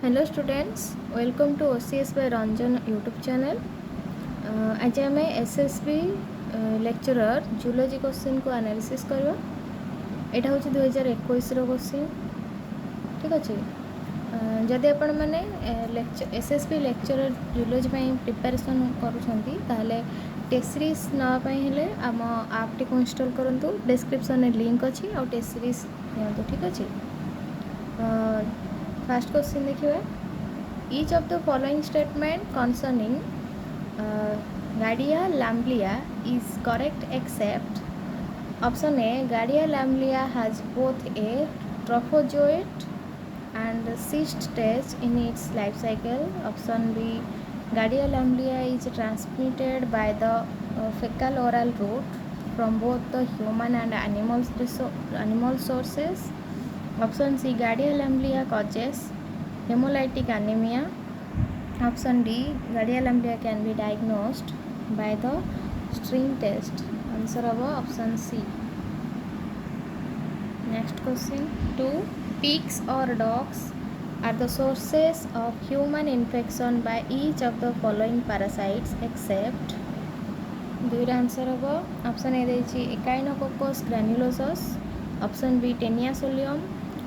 Hello students, welcome to OCS by Ranjan YouTube channel. आज आम SSB lecturer zoology question को analysis करवा। यहाँ हूँ 2021 क्वेश्चन। ठीक अच्छे जदि आपण मैंने एसएसबी लेक्चरर जूलॉजी प्रिपरेशन करुँच टेस्ट सीरीज नापे आम आप टी इंस्टॉल करूँ। डिस्क्रिप्शन में लिंक अच्छी और टेस्ट सीरीज नि। ठीक अच्छे फर्स्ट क्वेश्चन देखिए each of the following statement concerning Gadia lamblia is correct except option A Gadia lamblia has both a trophozoite and cyst stage in its life cycle. Option B Gadia lamblia is transmitted by the fecal oral route from both the human and animal sources. Option C Gadia lamblia causes hemolytic anemia. Option D Gadia lamblia can be diagnosed by the string test. Answer of option C. Next question 2. Pigs or dogs are the sources of human infection by each of the following parasites except दुईटा answer हम option A देछि Echinococcus granulosus. Option B Taenia solium.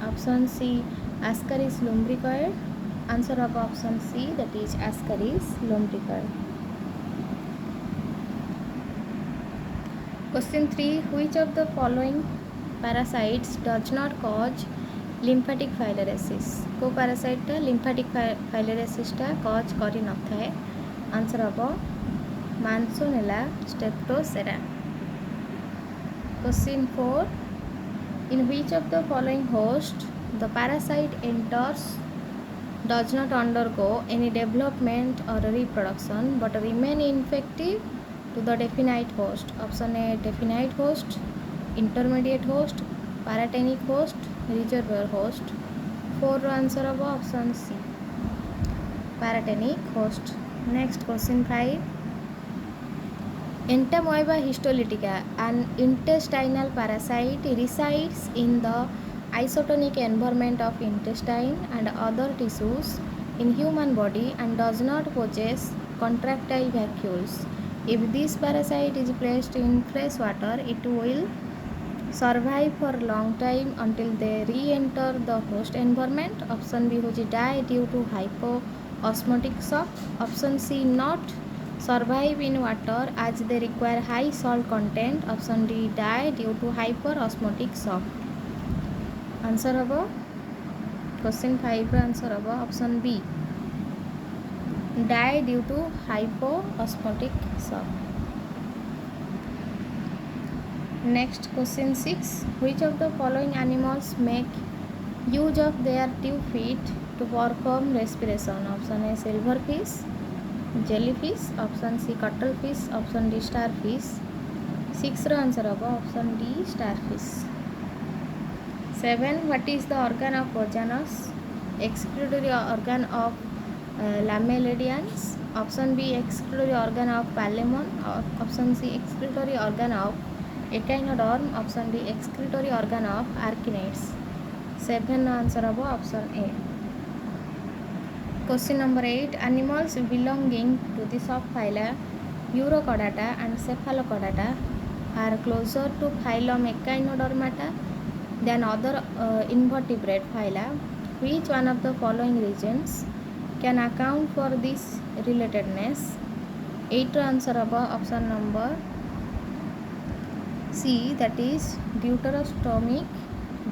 Option C Ascaris lumbricoid. Answer of option C, that is Ascaris lumbricoid. Question 3. Which of the following parasites does not cause lymphatic filariasis? को parasite टा lymphatic filariasis टा cause करी न थाए. Answer of Mansonella streptocera. Question 4. In which of the following host the parasite enters does not undergo any development or reproduction but remain infective to the definite host? Option A definite host, intermediate host, paratenic host, reservoir host. 4 answer of option C, paratenic host. Next question 5. Entamoeba histolytica, an intestinal parasite, resides in the isotonic environment of intestine and other tissues in human body and does not possess contractile vacuoles. If this parasite is placed in fresh water, it will survive for a long time until they re-enter the host environment. Option B होची die due to hypoosmotic shock. Option C not survive in water as they require high salt content. Option D die due to hyperosmotic shock. Answer हम question 5 answer हम option B die due to hypoosmotic shock. Next question 6. Which of the following animals make use of their tube feet to perform respiration? Option A silver fish, jellyfish. Option C cuttle fish. Option D star fish. 6 answer हम option D star fish. 7. What is the organ of Ojanus? Excretory organ of Lamellarians. Option B excretory organ of Palemon. Option C excretory organ of Echinoderm. Option D excretory organ of Arachnids. 7 answer of option A. Question number 8. Animals belonging to the subphyla Urochordata and Cephalochordata are closer to phylum Echinodermata than other invertebrate phyla. Which one of the following reasons can account for this relatedness? 8 answer of option number C, that is deuterostomic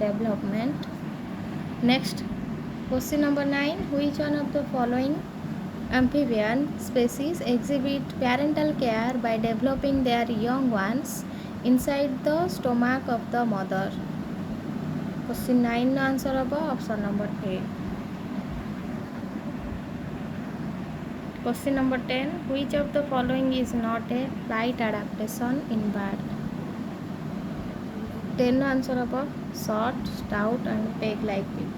development. Next question number 9. Which one of the following amphibian species exhibit parental care by developing their young ones inside the stomach of the mother? Question 9 answer of option number A. Question number 10. Which of the following is not a flight adaptation in bird? 10 answer of short, stout and peg like beak.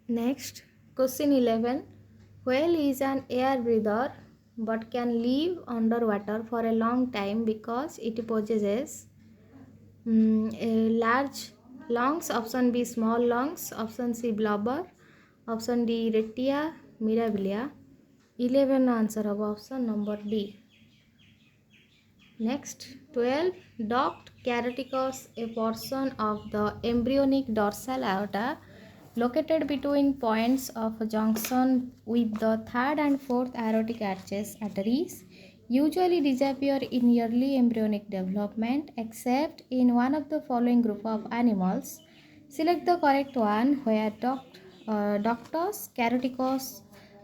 Next question 11. Whale is an air breather but can live underwater for a long time because it possesses a large Lungs, option B small lungs, option C blubber, option D retia mirabilia. 11 answer of option number D. Next, 12. Duct caroticus, a portion of the embryonic dorsal aorta located between points of junction with the third and fourth aortic arches arteries, usually disappear in early embryonic development except in one of the following group of animals. Select the correct one where ductus caroticus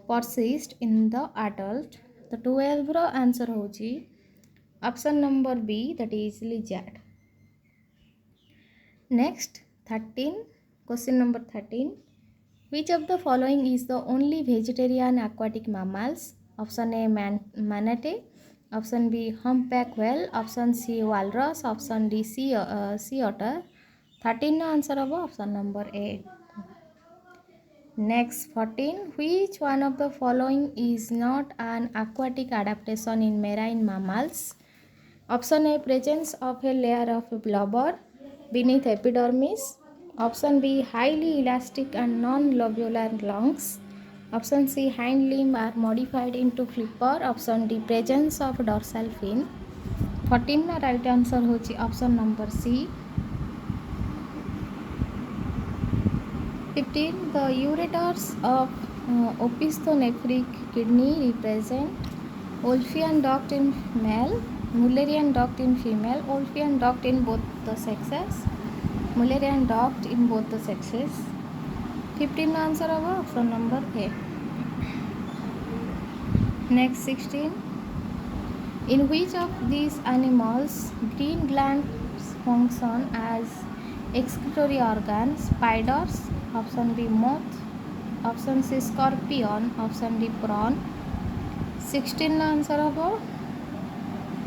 persists in the adult. The 12 ro answer होची option number B, that is lizard. Next, 13. Question number 13. Which of the following is the only vegetarian aquatic mammals? Option A manatee, option B humpback whale, option C walrus, option D sea otter. 13 answer of option number A. Next, 14. Which one of the following is not an aquatic adaptation in marine mammals? Option A, presence of a layer of blubber beneath epidermis. Option B, highly elastic and non-lobular lungs. Option C, hind limb are modified into flipper. Option D, presence of dorsal fin. 14 na right answer होची option number C. 15. The ureters of opisthonephric kidney represent Wolffian duct in male, Mullerian duct in female, Wolffian duct in both the sexes, Mullerian duct in both the sexes. 15 answer of option number A. Next, 16. In which of these animals green glands function as excretory organs? Spiders, option B moth, option C scorpion, option D prawn. 16 answer of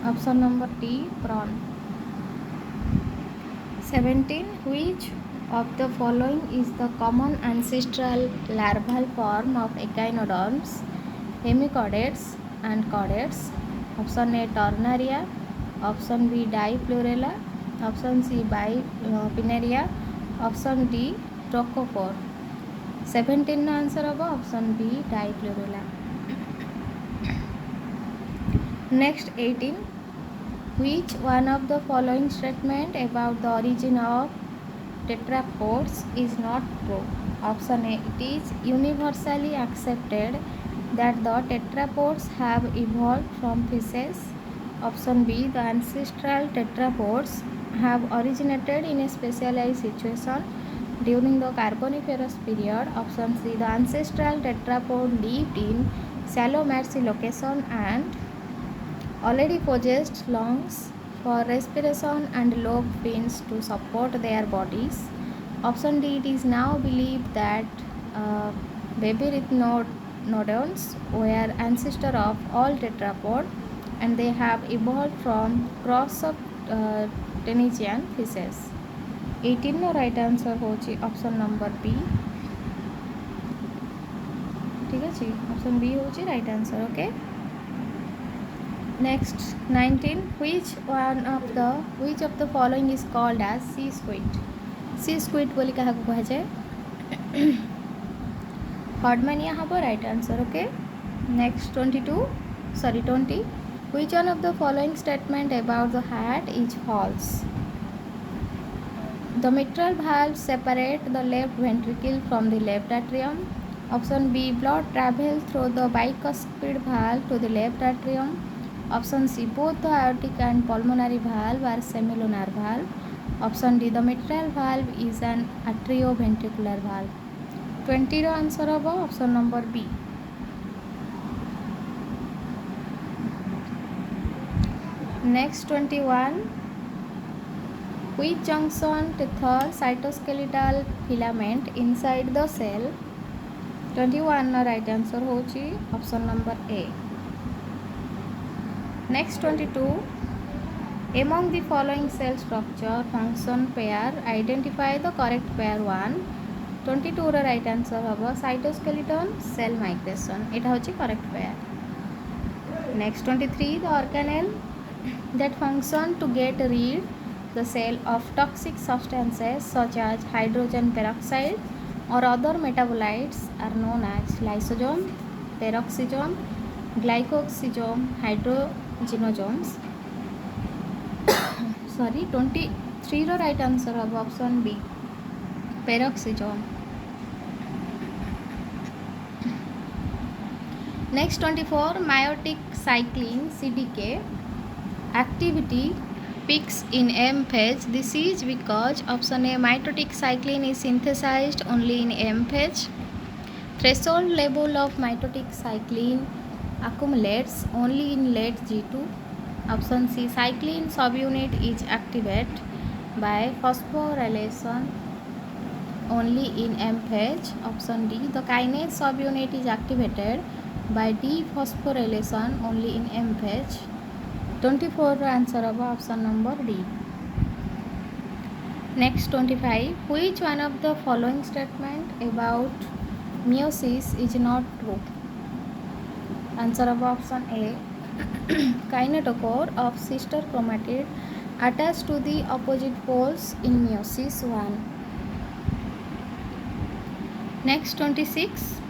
option number D, prawn. 17. Which of the following is the common ancestral larval form of echinoderms, hemichordates and chordates? Option A Tornaria, option B Diplurella, option C Bipinnaria, option D Trochophore. 17 answer of option B Diplurella. Next, 18. Which one of the following statement about the origin of tetrapods is not true? Option A, it is universally accepted that the tetrapods have evolved from fishes. Option B, the ancestral tetrapods have originated in a specialized situation during the Carboniferous period. Option C, the ancestral tetrapod lived in shallow marshy location and already possessed lungs for respiration and lobe fins to support their bodies. Option D, it is now believed that babyarachnodons were ancestor of all tetrapod and they have evolved from cross of Tenesian fishes. 18 no right answer होची option number B. ठीक है, option B होची right answer. Okay. Next, 19. Which of the following is called as sea squid? Sea squid बोली क्या कहा जाए? Hardmania hub right answer. Okay. Next, 20. Which one of the following statement about the heart is false? The mitral valves separate the left ventricle from the left atrium. Option B, blood travels through the bicuspid valve to the left atrium. Option C, both the aortic and pulmonary valve are semilunar valve. Option D, the mitral valve is an atrioventricular valve. 20 answer of option number B. Next, 21. Which junction tether cytoskeletal filament inside the cell? 21 right answer होची option number A. Next, 22. Among the following cell structure function pair, identify the correct pair 1. 22 right answer होगा cytoskeleton cell migration. It होची correct pair. Next, 23. The organelle that function to get rid The cell of toxic substances such as hydrogen peroxide or other metabolites are known as lysosome, peroxisome, glycosome, hydrogenosomes. Sorry, 23 ର right answer of option B, peroxisome. Next 24, meiotic cycling CDK activity peaks in M phase. This is because option A, mitotic cycline is synthesized only in M phase. Threshold level of mitotic cycline accumulates only in late G2. Option C, cycline subunit is activated by phosphorylation only in M phase. Option D, the kinase subunit is activated by dephosphorylation only in M phase. 24 answer of option number D. Next 25, which one of the following statement about meiosis is not true? Answer of option A, kinetochore of sister chromatid attached to the opposite poles in meiosis 1. Next 26,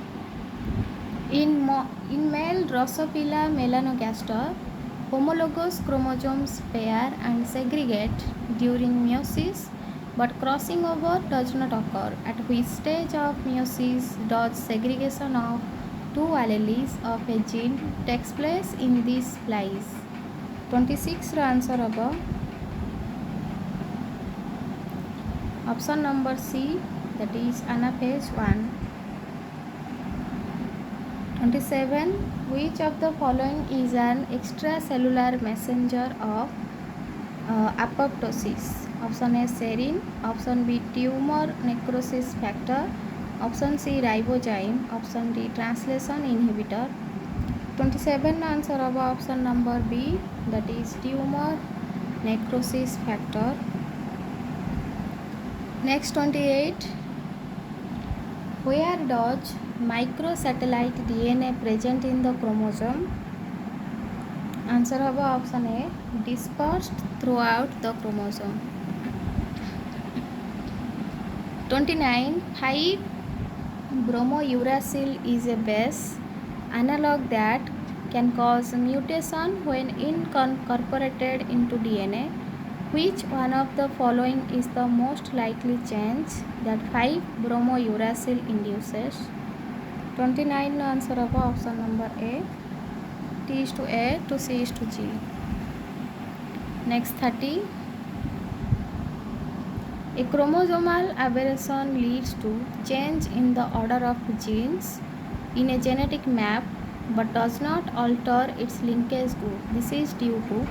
in male Drosophila melanogaster, homologous chromosomes pair and segregate during meiosis, but crossing over does not occur. At which stage of meiosis does segregation of two alleles of a gene takes place in this splice? 26 answer of option number C, that is anaphase 1. 27, which of the following is an extracellular messenger of apoptosis? Option A, serine. Option B, tumor necrosis factor. Option C, ribozyme. Option D, translation inhibitor. 27 answer of option number B, that is tumor necrosis factor. Next 28, where does microsatellite DNA present in the chromosome? Answer of option A, dispersed throughout the chromosome. 29, 5-bromouracil is a base analog that can cause mutation when incorporated into DNA. Which one of the following is the most likely change that 5-bromouracil induces? 29 answer of option number A, T is to A to C is to G. Next 30, a chromosomal aberration leads to change in the order of genes in a genetic map but does not alter its linkage group. This is due to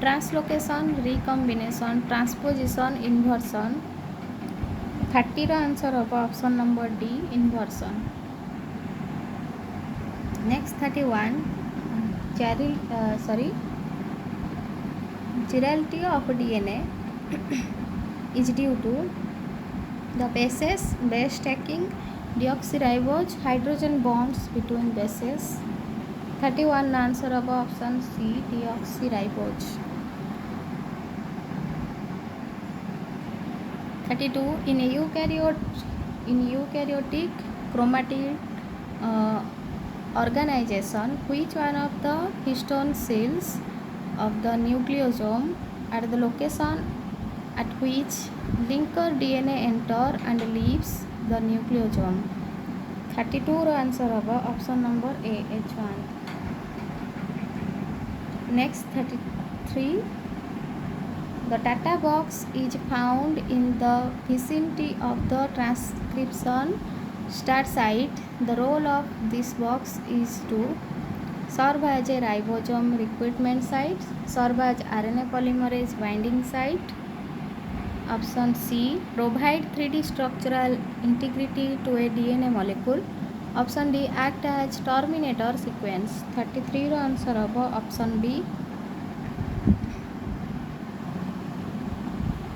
translocation, recombination, transposition, inversion. 30 answer of option number D, inversion. Next 31, chirality of DNA is due to the bases, base stacking, deoxyribose, hydrogen bonds between bases. 31 answer of option C, deoxyribose. 32, in eukaryotic chromatid organization, which one of the histone cells of the nucleosome at the location at which linker DNA enter and leaves the nucleosome? 32 answer of option number A, H1. Next 33, the data box is found in the vicinity of the transcription start site. The role of this box is to serve as a ribosome recruitment site, serve as RNA polymerase binding site. Option C, provide 3D structural integrity to a DNA molecule. Option D, act as terminator sequence. 33 answer of option B,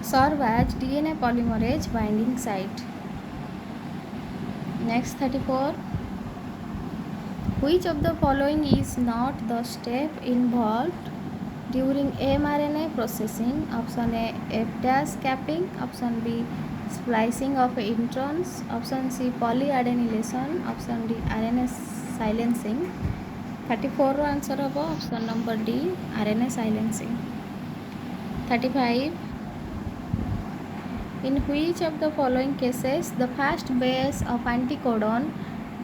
serve as DNA polymerase binding site. Next 34, which of the following is not the step involved during mRNA processing. Option A, F dash capping. Option B, splicing of introns. Option C, polyadenylation. Option D, RNA silencing. 34 row answer हम option number D RNA silencing. 35. In which of the following cases the first base of anticodon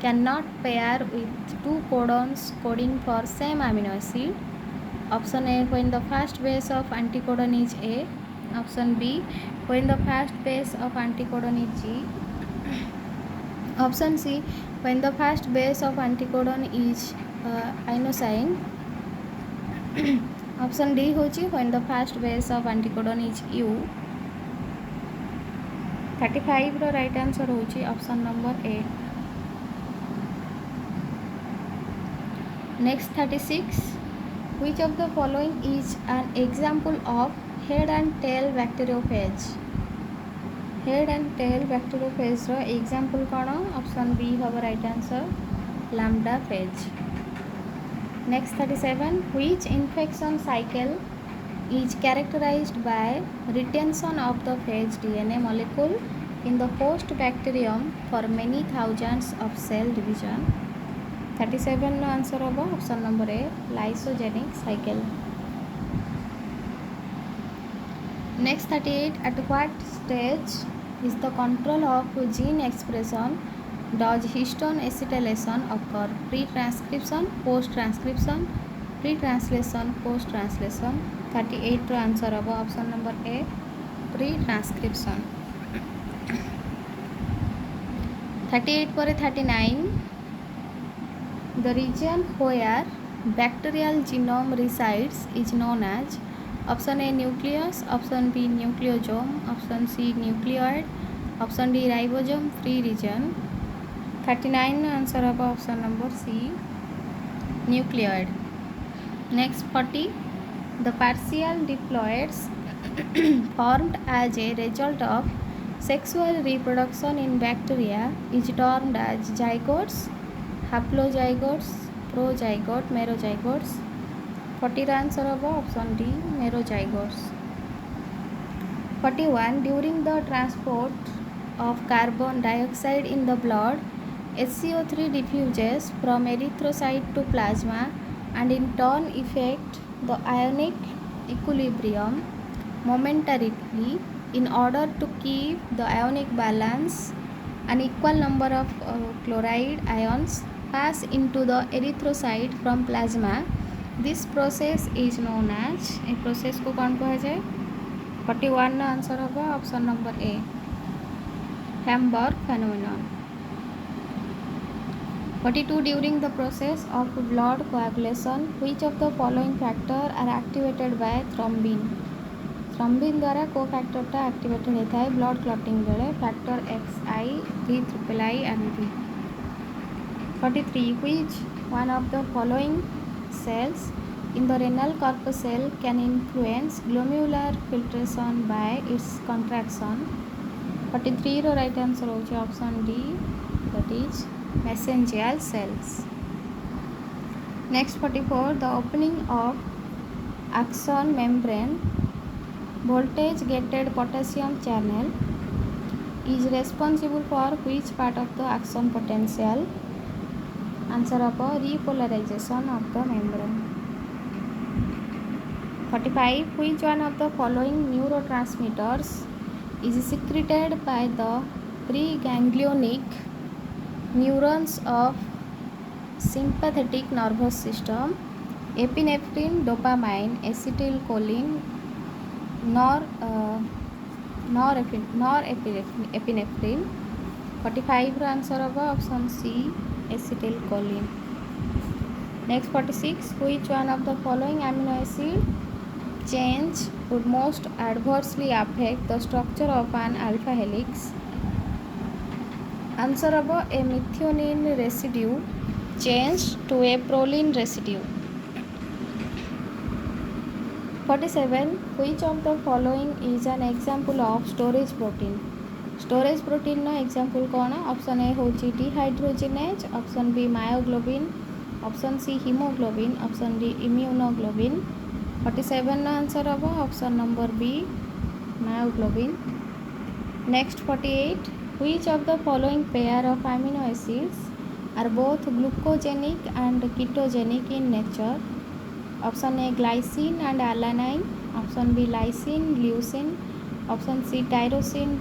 cannot pair with two codons coding for same amino acid? Option A, when the first base of anticodon is A. Option B, when the first base of anticodon is G. Option C, when the first base of anticodon is inosine. Option D होची when the first base of anticodon is U. 35 रो right answer होची option number A. Next 36. Which of the following is an example of head and tail bacteriophage? Head and tail bacteriophage रो example कौन? Option B हम right answer lambda phage. Next 37. Which infection cycle is characterized by retention of the phage DNA molecule in the host bacterium for many thousands of cell division? 37 no answer हम option number A lysogenic cycle. Next 38. At what stage is the control of gene expression does histone acetylation occur? Pre-transcription, post-transcription, pre-translation, post-translation. 38 row answer हम option number ए pre-transcription. 38 पर 39. The region where bacterial genome resides is known as. Option A, nucleus. Option B, nucleosome. Option C, nucleoid. Option D, ribosome free region. 39 answer हम option number C nucleoid. Next 40. The partial diploids formed as a result of sexual reproduction in bacteria is termed as zygotes, haplozygotes, prozygote, merozygotes. 40 ର answer हम option D merozygotes. 41. During the transport of carbon dioxide in the blood, HCO3 diffuses from erythrocyte to plasma and in turn affect the ionic equilibrium momentarily. In order to keep the ionic balance, an equal number of chloride ions pass into the erythrocyte from plasma. This process is known as. A process को कौन कहा जाए? 41 no answer हम option number A Hamburg phenomenon. 42. During the process of blood coagulation, which of the following factor are activated by thrombin? थ्रम्बिन द्वारा को फैक्टरटा activated होता है blood clotting बेले factor XI, VIII and V. 43. Which one of the following cells in the renal corpuscle can influence glomerular filtration by its contraction? 43 रो right answer होची option D that is mesangial cells. Next 44. The opening of axon membrane voltage gated potassium channel is responsible for which part of the axon potential? Answer of repolarization of the membrane. 45. Which one of the following neurotransmitters is secreted by the preganglionic neurons of sympathetic nervous system? Epinephrine, dopamine, acetylcholine, norepinephrine. 45 row answer हम option C acetylcholine. Next 46. Which one of the following amino acid change would most adversely affect the structure of an alpha helix? Answer of a methionine residue changed to a proline residue. 47. Which of the following is an example of storage protein? Storage protein नो example कौन? Option A होची dehydrogenase, option B myoglobin, option C hemoglobin, option D immunoglobin. 47 answer of option number B, myoglobin. Next 48, which of the following pair of amino acids are both glucogenic and ketogenic in nature? Option A, glycine and alanine. Option B, lysine, leucine. Option C, tyrosine,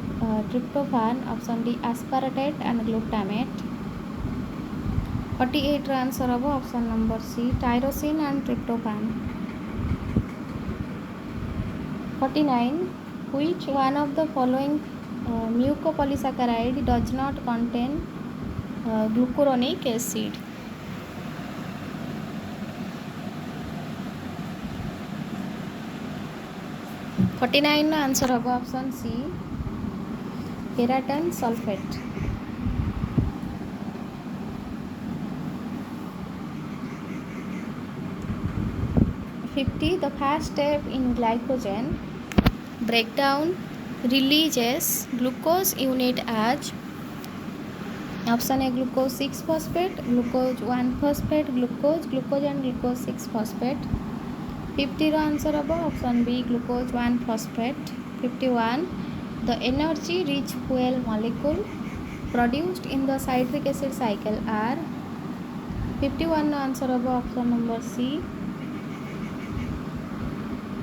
tryptophan. Option D, aspartate and glutamate. 48 answer of option number C, tyrosine and tryptophan. 49, which one of the following mucopolysaccharide does not contain glucuronic acid? 49 answer of option C, ferritin sulfate. 50, the first step in glycogen breakdown releases glucose unit as option A, glucose 6 phosphate, glucose 1 phosphate, glucose and glucose 6 phosphate. 50 answer above option B, glucose 1 phosphate. 51, the energy rich fuel molecule produced in the citric acid cycle are 51 answer above option number C,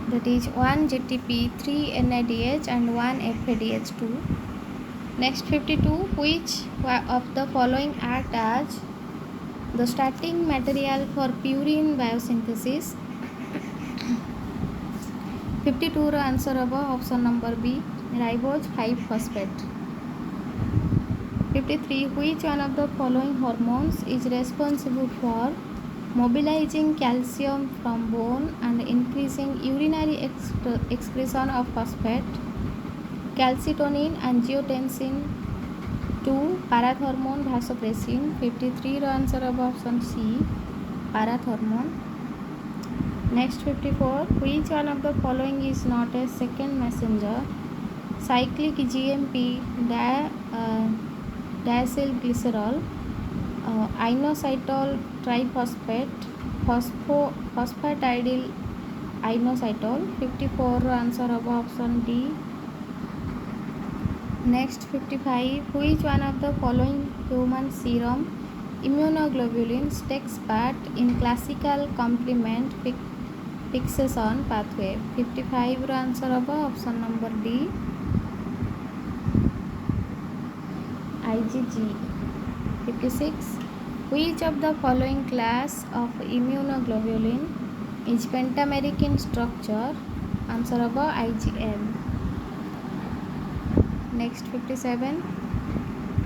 that is 1 GTP, 3 NADH and 1 FADH2. Next 52, which of the following act as the starting material for purine biosynthesis? 52 answer above option number B, ribose 5 phosphate. 53, which one of the following hormones is responsible for mobilizing calcium from bone and increasing urinary excretion of phosphate? Calcitonin, angiotensin 2, parathormone, vasopressin. 53 answer of option C, parathormone. Next 54, which one of the following is not a second messenger? Cyclic GMP diacylglycerol, inositol triphosphate, phosphatidyl inositol. 54 answer of option D. Next 55, which one of the following human serum immunoglobulins takes part in classical complement fixation pathway? 55 answer of option number D, IgG. 56, which of the following class of immunoglobulin is pentameric in structure? Answer of IgM. Next 57,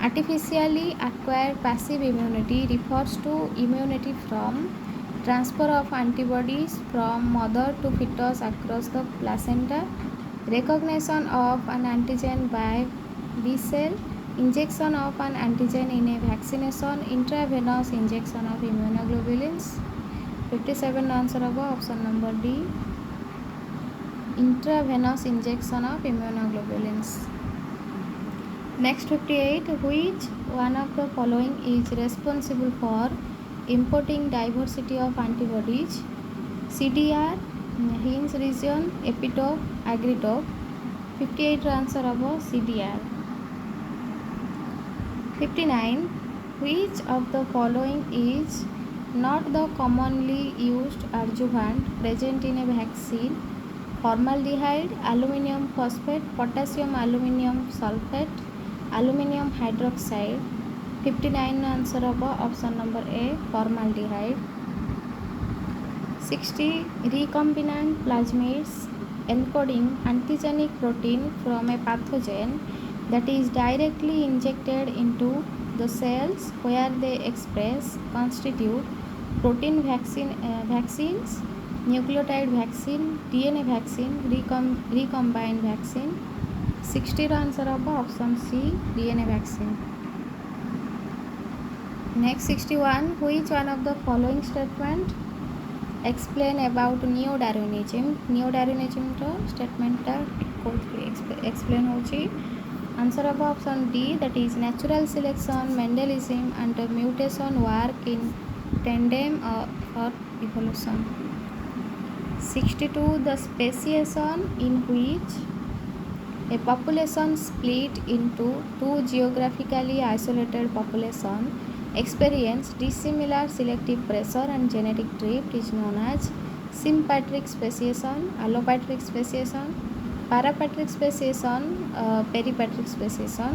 artificially acquired passive immunity refers to immunity from transfer of antibodies from mother to fetus across the placenta, recognition of an antigen by B cell, injection of an antigen in a vaccination, intravenous injection of immunoglobulins. 57 answer of option number D, intravenous injection of immunoglobulins. Next 58, which one of the following is responsible for importing diversity of antibodies? CDR, Hinge region, epitope, agritope. 58 answer of CDR. 59, which of the following is not the commonly used adjuvant present in a vaccine? Formaldehyde, aluminium phosphate, potassium aluminium sulfate, aluminium hydroxide. 59 answer of option number A, formaldehyde. 60, recombinant plasmids encoding antigenic protein from a pathogen that is directly injected into the cells where they express constitute protein vaccines, nucleotide vaccine, DNA vaccine, recombined vaccine. 60 answer of option C, DNA vaccine. Next 61, which one of the following statement explain about neo-Darwinism? Neo-Darwinism statement explain hochi. Answer of option D, that is natural selection, Mendelism and mutation work in tandem for evolution. 62. The speciation in which a population split into two geographically isolated populations experience dissimilar selective pressure and genetic drift is known as sympatric speciation, allopatric speciation, parapatric speciation, peripatric speciation.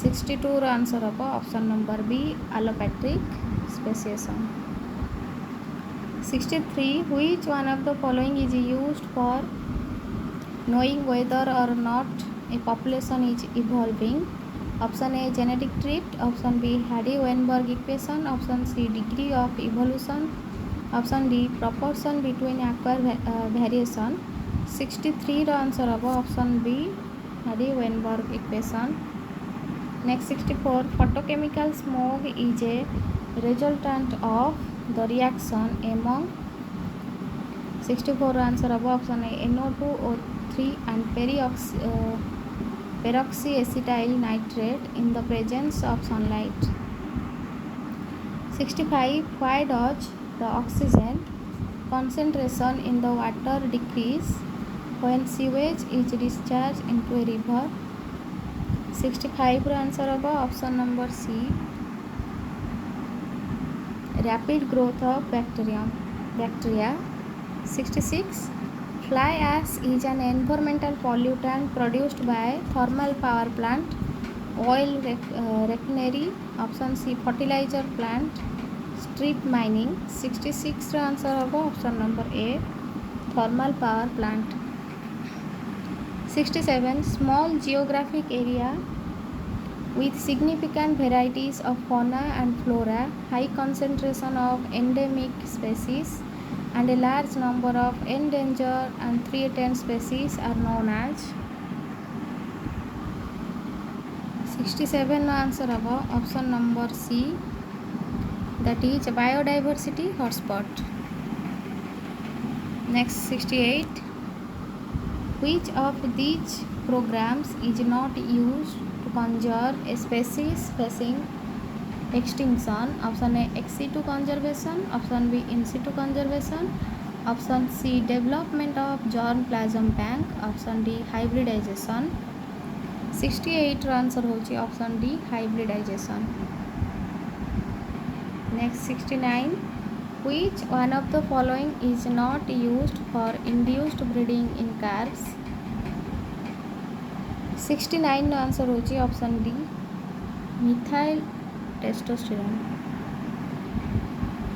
62 ର answer ହେବ option number B, allopatric speciation. 63. Which one of the following is used for knowing whether or not a population is evolving? Option A, genetic drift. Option B, Hardy-Weinberg equation. Option C, degree of evolution. Option D, proportion between acquired variation. 63 ର answer ହେବ option B, Hardy-Weinberg equation. Next 64. Photochemical smoke is a resultant of the reaction among 64 answer of option A, NO2O3 and peroxyacetyl nitrate in the presence of sunlight. 65. Why does the oxygen concentration in the water decrease when sewage is discharged into a river? 65 answer of option number C, rapid growth of bacteria. 66. Fly ash is an environmental pollutant produced by thermal power plant, oil refinery. Option C, fertilizer plant, strip mining. 66 answer of option number A, thermal power plant. 67. Small geographic area with significant varieties of fauna and flora, high concentration of endemic species, and a large number of endangered and threatened species are known as. 67 answer of option number C, that is biodiversity hotspot. Next 68. Which of these programs is not used to conserve a species facing extinction? Option A, ex situ conservation. Option B, in situ conservation. Option C, development of germplasm bank. Option D, hybridization. 68 answer होची option D, hybridization. Next 69. Which one of the following is not used for induced breeding in calves? 69 answer होची option D, methyl testosterone.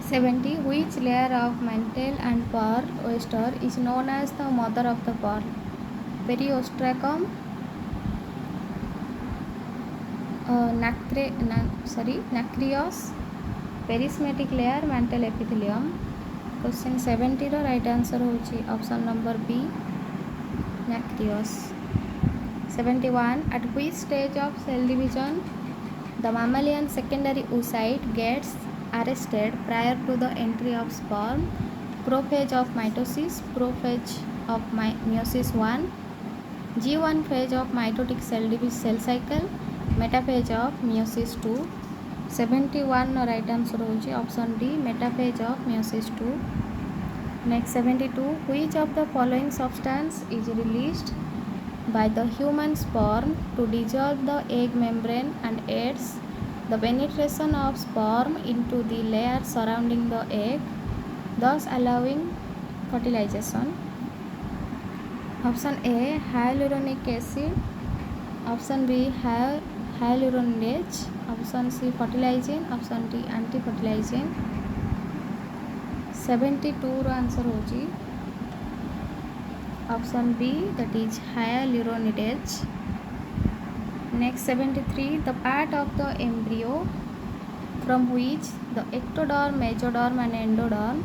70. Which layer of mantle and pearl oyster is known as the mother of the pearl? Periostracum, nacreous, perismatic layer, mantle epithelium. Question 70 ର right answer होची option number B, nacreous. 71. At which stage of cell division the mammalian secondary oocyte gets arrested prior to the entry of sperm? Prophase of mitosis, prophase of meiosis 1, G1 phase of mitotic cell cycle, metaphase of meiosis 2. 71 right answer होची option D, metaphase of meiosis 2. Next 72. Which of the following substance is released by the human sperm to dissolve the egg membrane and aids the penetration of sperm into the layer surrounding the egg, thus allowing fertilization? Option A, hyaluronic acid. Option B, hyaluronidase. Option C, fertilizing. Option D, anti-fertilizing. 72 ର answer होची option B, that is hyaluronidase. Next 73. The part of the embryo from which the ectoderm, mesoderm and endoderm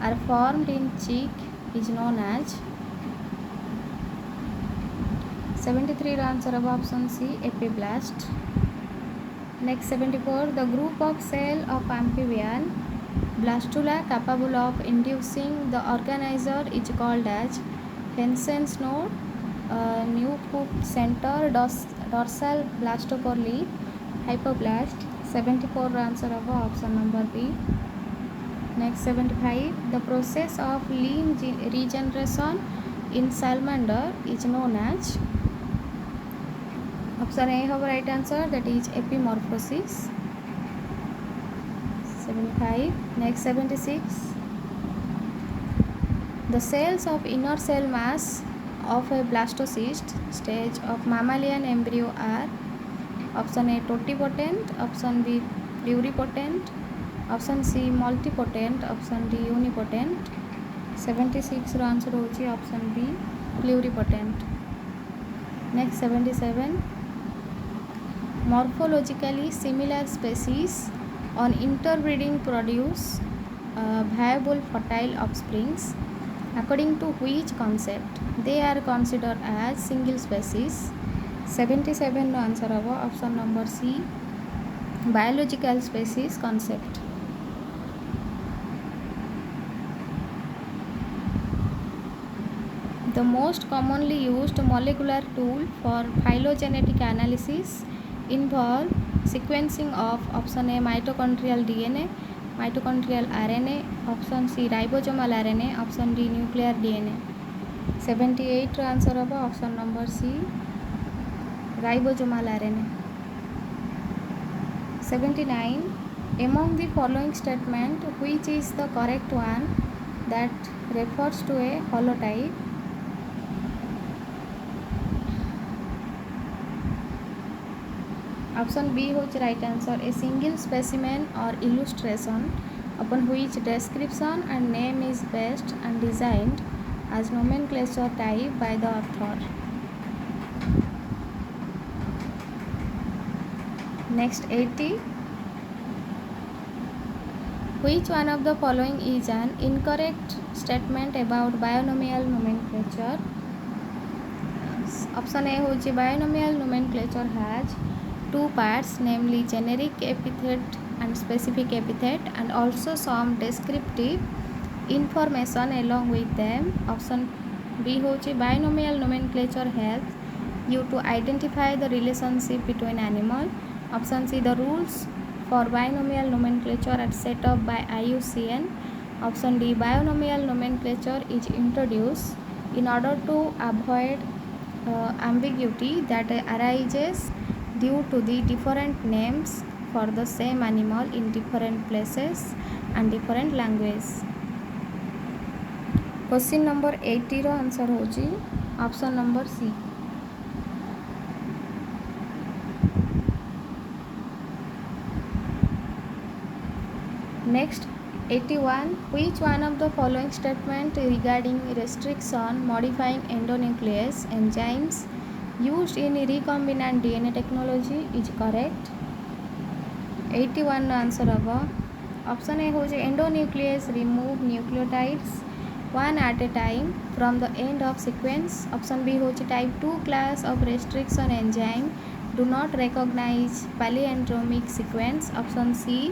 are formed in cheek is known as. 73 ର answer of option C, epiblast. Next 74. The group of cell of amphibian blastula capable of inducing the organizer is called as Hensen's node, Newcomb's center, dorsal blastocorly, hypoblast. 74 answer of option number B. Next 75. The process of lean regeneration in salamander is known as. Option A have right answer, that is epimorphosis. 75. Next 76. The cells of inner cell mass of a blastocyst stage of mammalian embryo are. Option A totipotent, option B pluripotent, option C multipotent, option D unipotent. 76 ର answer होची option B pluripotent. Next 77. Morphologically similar species on interbreeding produce viable fertile offsprings. According to which concept they are considered as single species? 77 ର answer होगा option number C biological species concept. The most commonly used molecular tool for phylogenetic analysis involve sequencing of option A mitochondrial DNA, mitochondrial RNA, option C ribosomal RNA, option D nuclear DNA. 78 ର answer होगा option number C ribosomal RNA. 79. Among the following statement, which is the correct one that refers to a holotype? Option B होच right answer. A single specimen or illustration upon which description and name is based and designed as nomenclature type by the author. Next 80. Which one of the following is an incorrect statement about binomial nomenclature? Option A होची binomial nomenclature has two parts, namely generic epithet and specific epithet, and also some descriptive information along with them. Option B होची binomial nomenclature helps you to identify the relationship between animal. Option C the rules for binomial nomenclature are set up by IUCN. Option D binomial nomenclature is introduced in order to avoid ambiguity that arises due to the different names for the same animal in different places and different language. Question number 80 रो answer होची option number C. Next 81. Which one of the following statement regarding restriction modifying endonuclease enzymes used in recombinant DNA technology is correct? 81 ର answer होगा option A हो endonuclease remove nucleotides one at a time from the end of sequence. Option B हो type 2 class of restriction enzyme do not recognize palindromic sequence. Option C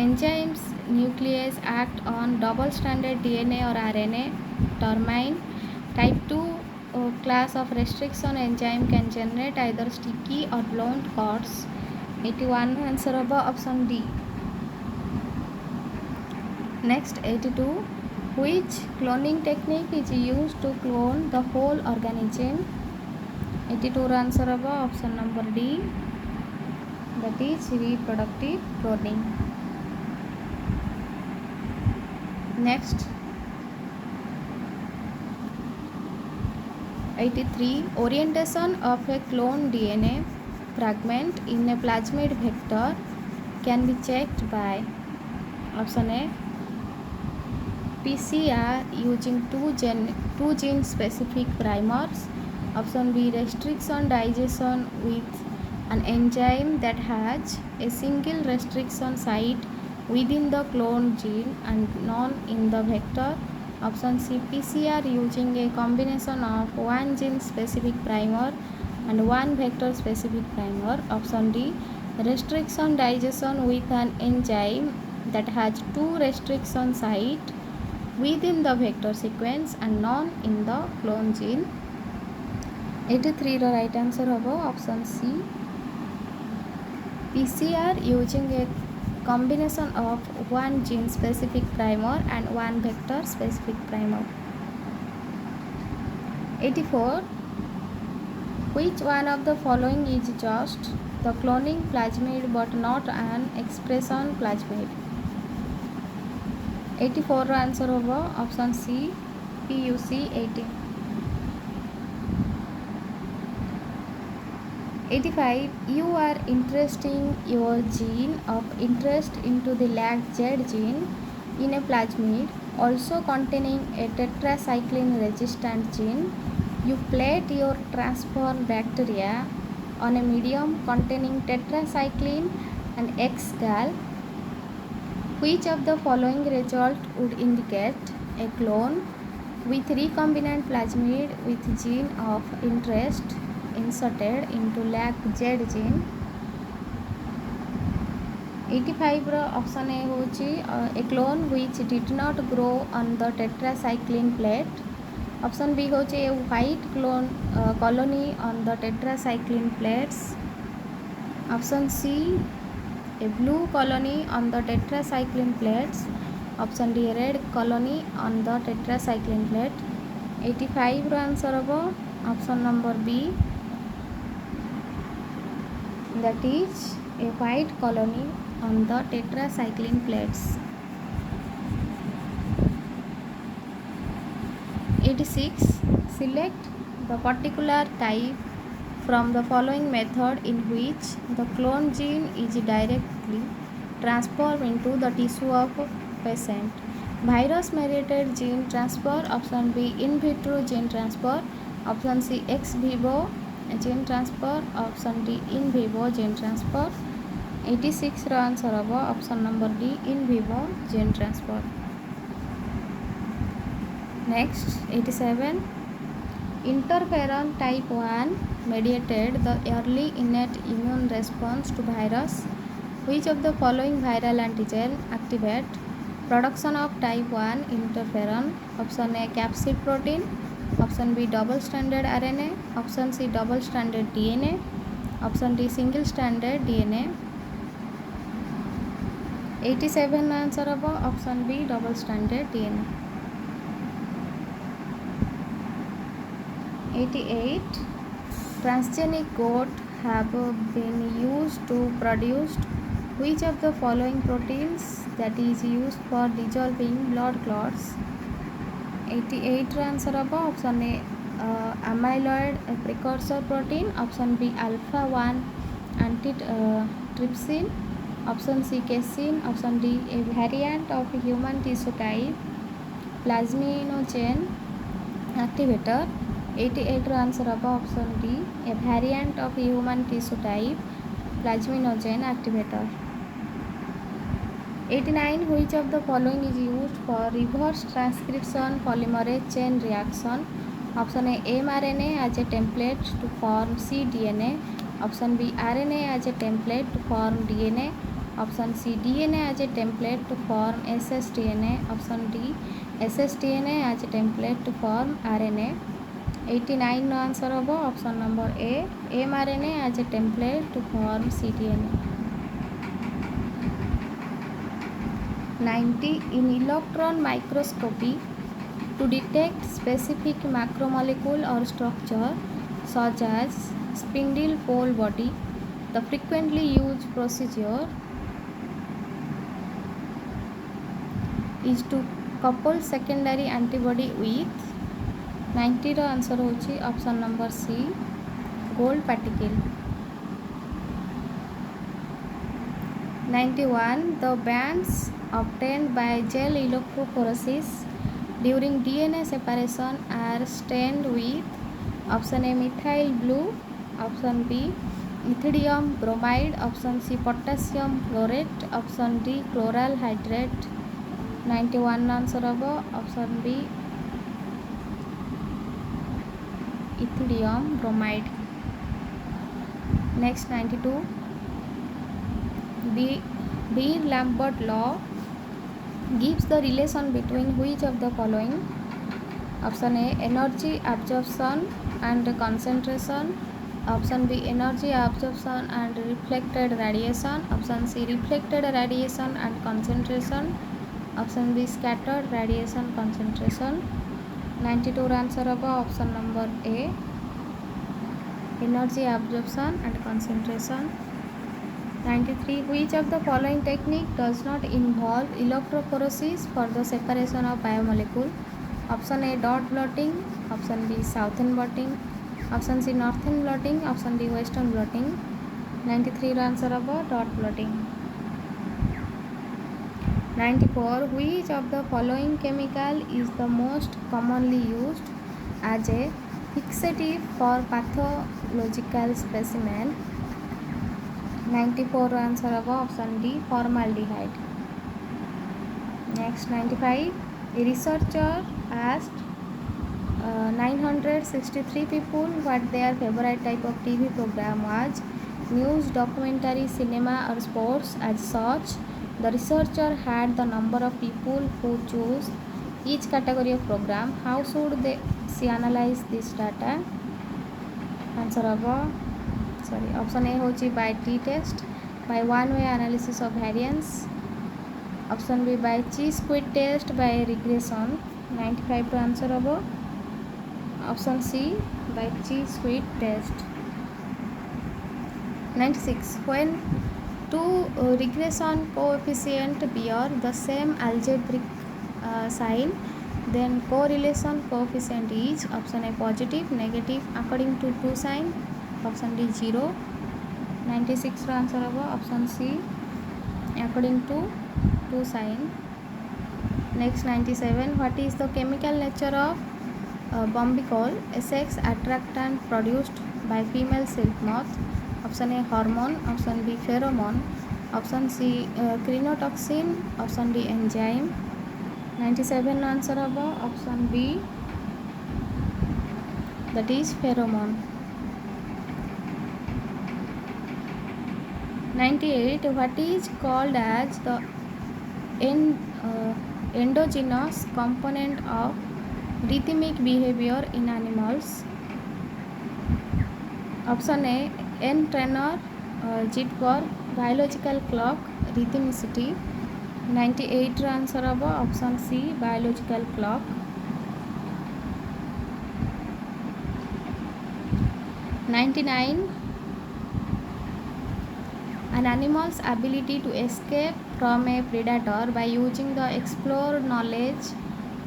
enzymes nuclease act on double stranded DNA or RNA. Termine type 2 class of restriction enzyme can generate either sticky or blunt cords. 81 answer होगा option D. Next 82. Which cloning technique is used to clone the whole organism? 82 ର answer होगा option number D, that is reproductive cloning. Next 83. Orientation of a clone DNA fragment in a plasmid vector can be checked by. Option A PCR using two gene specific primers. Option B restriction digestion with an enzyme that has a single restriction site within the clone gene and none in the vector. Option C PCR using a combination of one gene specific primer and one vector specific primer. Option D restriction digestion with an enzyme that has two restriction site within the vector sequence and none in the clone gene. 83 ର right answer होगा option C PCR using a combination of one gene specific primer and one vector specific primer. 84. Which one of the following is just the cloning plasmid but not an expression plasmid? 84 ର answer होगा option C PUC 18. 85. You are interesting your gene of interest into the lag Z gene in a plasmid also containing a tetracycline resistant gene. You plate your transform bacteria on a medium containing tetracycline and X-gal. Which of the following result would indicate a clone with recombinant plasmid with gene of interest inserted into lag Z gene? 85 ର option A होची a clone which did not grow on the tetracycline plate. Option B होची a white clone colony on the tetracycline plates. Option C a blue colony on the tetracycline plates. Option D red colony on the tetracycline plate. 85 ର answer होबो option number B, that is a white colony on the tetracycline plates. 86. Select the particular type from the following method in which the clone gene is directly transformed into the tissue of patient. Virus mediated gene transfer. Option B in vitro gene transfer. Option C ex vivo gene transfer. Option D in vivo gene transfer. 86 ର answer होगा option number D in vivo gene transfer. Next 87. Interferon type 1 mediated the early innate immune response to virus. Which of the following viral antigen activate production of type 1 interferon? Option A capsid protein. Option B double stranded RNA. Option C double stranded DNA. Option D single stranded DNA. 87 answer होगा option B double standard DNA. 88. Transgenic goat have been used to produce which of the following proteins that is used for dissolving blood clots? 88 ର answer होगा option A amyloid precursor protein. Option B alpha 1 antitrypsin. Option C casein. Option D a variant of human tissue type plasminogen activator. 88 ର answer होगा option D a variant of human tissue type plasminogen activator. 89. Which of the following is used for reverse transcription polymerase chain reaction? Option A mRNA as a template to form cDNA. Option B RNA as a template to form DNA. Option C DNA as a template to form ssDNA. Option D ssDNA as a template to form RNA. 89 ର answer होगा option number A mRNA as a template to form cDNA. 90. In electron microscopy to detect specific macromolecule or structure such as spindle pole body, the frequently used procedure is to couple secondary antibody with. 90 ର answer होची option number C gold particle. 91. The bands obtained by gel electrophoresis during DNA separation are stained with. Option A methyl blue. Option B ethidium bromide. Option C potassium chlorate. Option D chloral hydrate. 91 answer होगा option B ethidium bromide. Next 92. Beer-Lambert law gives the relation between which of the following? Option A energy absorption and concentration. Option B, energy absorption and reflected radiation. Option C, reflected radiation and concentration. Option B, scattered radiation concentration. 92 answer of option number A, energy absorption and concentration. 93, which of the following technique does not involve electrophoresis for the separation of biomolecule? Option A, dot blotting. Option B, southern blotting. Option C, northern blotting. Option D, western blotting. 93 answer of dot blotting. 94, which of the following chemical is the most commonly used as a fixative for pathological specimen? 94 answer of option D, formaldehyde. Next, 95, a researcher asked 963 people what their favorite type of TV program was: news, documentary, cinema or sports. As such, the researcher had the number of people who chose each category of program. How should she analyze this data? Answer of option A होची by t-test, by one-way analysis of variance. Option B, by chi-square test, by regression. 95 to answer of option C, by chi-square test. 96, when two regression coefficient bear the same algebraic sign, then correlation coefficient is option A, positive, negative according to two sign. Option D, 0. 96 answer of option C, according to two sign. Next, 97, what is the chemical nature of bombicol, a sex attractant produced by female silk moth? Option A, hormone. Option B, pheromone. Option C, crinotoxin. Option D, enzyme. 97 answer of option B, that is pheromone. 98, what is called as the endogenous component of rhythmic behavior in animals? Option A, entrainer, Jitberg, biological clock, rhythmicity. 98 answer of option C, biological clock. 99, an animal's ability to escape from a predator by using the explored knowledge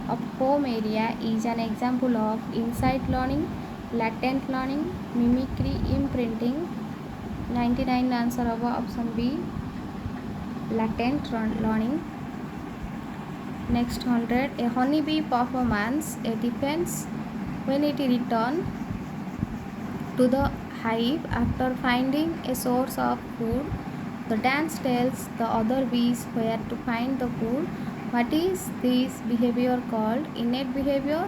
of home area is an example of insight learning, latent learning, mimicry, imprinting. 99 answer of option B, latent learning. Next, 100, a honeybee performance a defense when it returns to the hive after finding a source of food. The dance tells the other bees where to find the food. What is this behavior called? Innate behavior,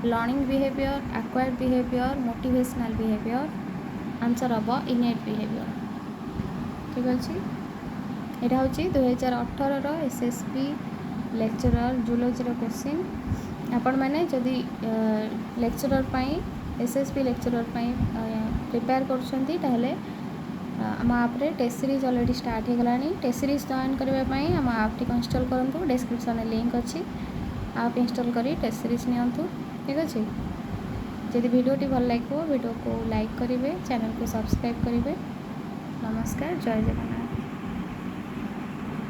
learning behavior, acquired behavior, motivational behavior? Answer of innate behavior. ठीक अच्छे, यहाँ हूँ 2018 SSB lecturer zoology question. आपण मैंने जदि lecturer SSB lecturer prepare कर आम आप्रे test series already start हो गलानी। टेस्ट सीरीज जॉइन करने आम आप टी इंस्टॉल करूँ, डिस्क्रिप्शन में लिंक अच्छी, आप इंस्टॉल करी टेस्ट सीरीज नियंतु। ठीक अच्छे, जदि वीडियोटी भल लगे वीडियो को लाइक करेंगे, चैनल को सब्सक्राइब करेंगे। नमस्कार, जय जगन्नाथ।